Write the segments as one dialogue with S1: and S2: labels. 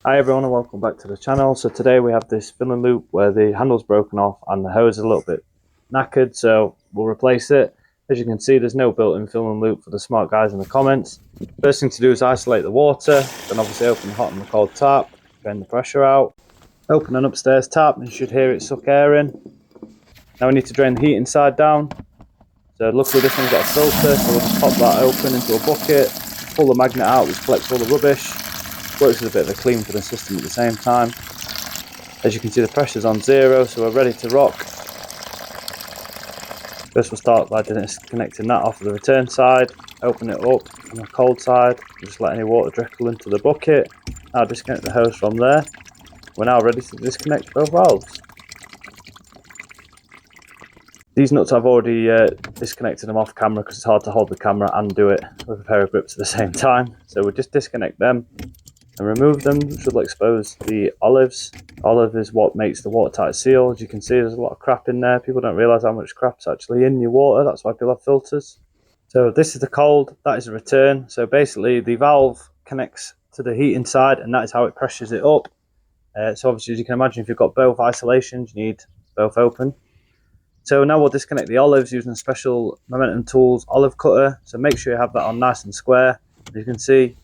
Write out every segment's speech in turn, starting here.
S1: Hi everyone and welcome back to the channel. So today we have this filling loop where the handle's broken off and the hose is a little bit knackered, so we'll replace it. As you can see, there's no built-in filling loop for the smart guys in the comments. First thing to do is isolate the water, then obviously open the hot and the cold tap, drain the pressure out. Open an upstairs tap and you should hear it suck air in. Now we need to drain the heat inside down. So luckily this one's got a filter, so we'll just pop that open into a bucket, pull the magnet out which collects all the rubbish. Works as a bit of a clean for the system at the same time. As you can see, the pressure's on 0, so we're ready to rock. First we'll start by disconnecting that off of the return side, open it up on the cold side, just let any water trickle into the bucket. Now disconnect the hose from there. We're now ready to disconnect both valves. These nuts I've already disconnected them off camera because it's hard to hold the camera and do it with a pair of grips at the same time. So we'll just disconnect them and remove them, which will expose the olives. Olive is what makes the watertight seal. As you can see, there's a lot of crap in there. People don't realise how much crap's actually in your water. That's why people have filters. So this is the cold, that is the return. So basically the valve connects to the heat inside and that is how it pressures it up. So obviously, as you can imagine, if you've got both isolations, you need both open. So now we'll disconnect the olives using a special Momentum Tools olive cutter. So make sure you have that on nice and square. As you can see,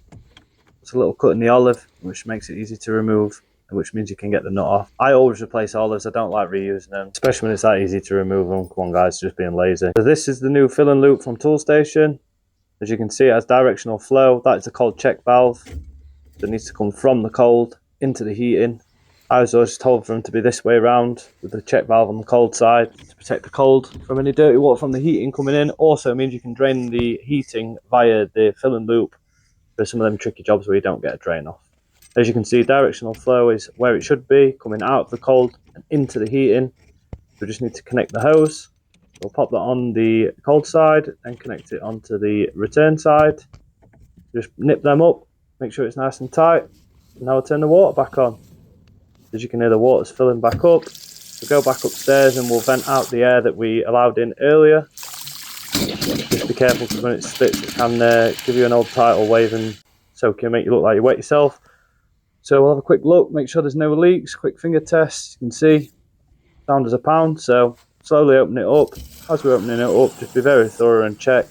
S1: it's a little cut in the olive, which makes it easy to remove, which means you can get the nut off. I always replace olives. I don't like reusing them, especially when it's that easy to remove them. Come on guys, just being lazy. So this is the new fill and loop from Toolstation. As you can see, it has directional flow. That is the cold check valve that needs to come from the cold into the heating. I was always told for them to be this way around, with the check valve on the cold side to protect the cold from any dirty water from the heating coming in. Also means you can drain the heating via the fill and loop for some of them tricky jobs where you don't get a drain off. As you can see, directional flow is where it should be, coming out of the cold and into the heating. We just need to connect the hose. We'll pop that on the cold side and connect it onto the return side. Just nip them up, make sure it's nice and tight. Now we'll turn the water back on. As you can hear, the water's filling back up. We'll go back upstairs and we'll vent out the air that we allowed in earlier. Just be careful because when it spits it can give you an old tidal wave and soak you, make you look like you wet yourself. So we'll have a quick look, make sure there's no leaks, quick finger test. You can see, sound as a pound, so slowly open it up. As we're opening it up, just be very thorough and check.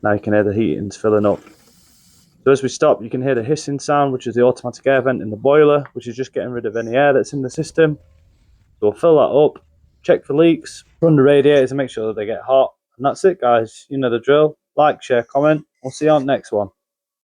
S1: Now you can hear the heating's filling up. So as we stop, you can hear the hissing sound, which is the automatic air vent in the boiler, which is just getting rid of any air that's in the system. So we'll fill that up, check for leaks, run the radiators and make sure that they get hot. And that's it guys, you know the drill. Like, share, comment. We'll see you on the next one.